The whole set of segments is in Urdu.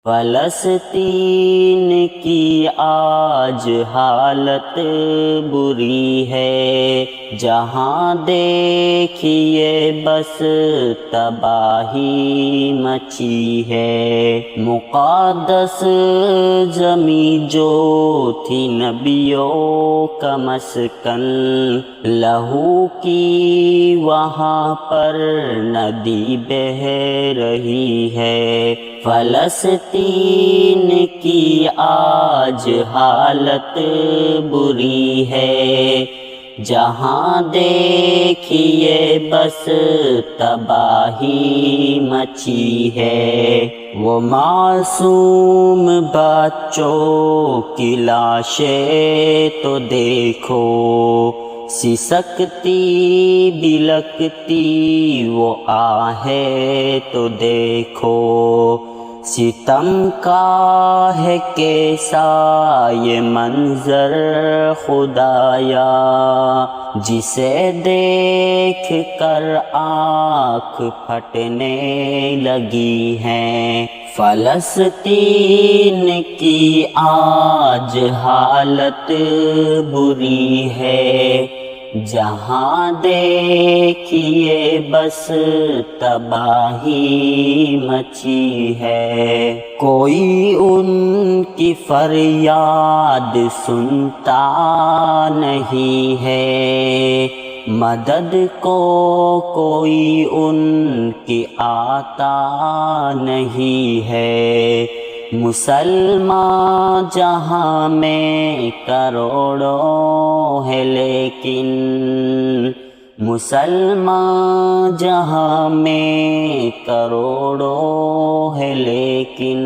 فلسطین کی آج حالت بری ہے، جہاں دیکھیے بس تباہی مچی ہے۔ مقدس زمیں جو تھی نبیوں کا مسکن، لہو کی وہاں پر ندی بہہ رہی ہے۔ فلسطین کی آج حالت بری ہے، جہاں دیکھیے بس تباہی مچی ہے۔ وہ معصوم بچوں کی لاشیں تو دیکھو، سسکتی بلکتی وہ آہیں تو دیکھو۔ ستم کا ہے کیسا یہ منظر خدایا، جسے دیکھ کر آنکھ پھٹنے لگی ہیں۔ فلسطین کی آج حالت بری ہے، جہاں دیکھیے بس تباہی مچی ہے۔ کوئی ان کی فریاد سنتا نہیں ہے، مدد کو کوئی ان کی آتا نہیں ہے۔ مسلمان جہاں میں کروڑوں ہے لیکن، مسلمان جہاں میں کروڑوں ہے لیکن،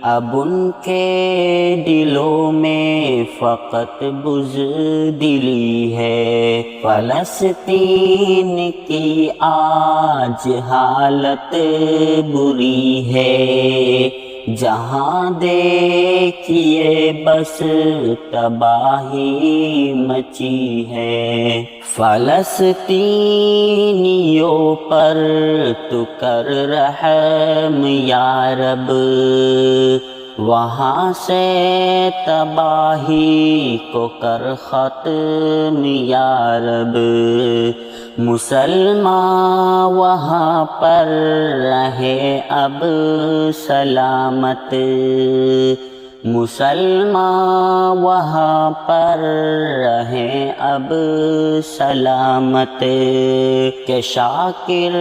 اب ان کے دلوں میں فقط بزدلی ہے۔ فلسطین کی آج حالت بری ہے، جہاں دیکھیے بس تباہی مچی ہے۔ فلسطینیوں پر تو کر رحم یا رب، وہاں سے تباہی کو کر ختم یا رب۔ مسلمان وہاں پر رہے اب سلامت، مسلمان وہاں پر رہیں اب سلامت۔ کہ شاکر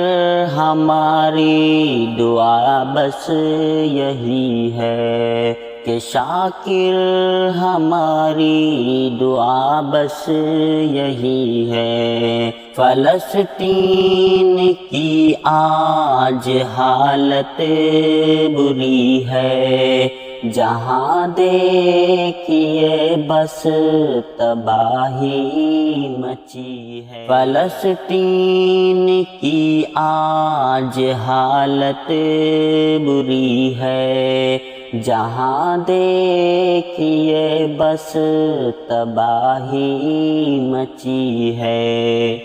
ہماری دعا بس یہی ہے، کہ شاکر ہماری دعا بس یہی ہے۔ فلسطین کی آج حالت بری ہے، جہاں دیکھیے بس تباہی مچی ہے۔ فلسطین کی آج حالت بری ہے، جہاں دیکھیے بس تباہی مچی ہے۔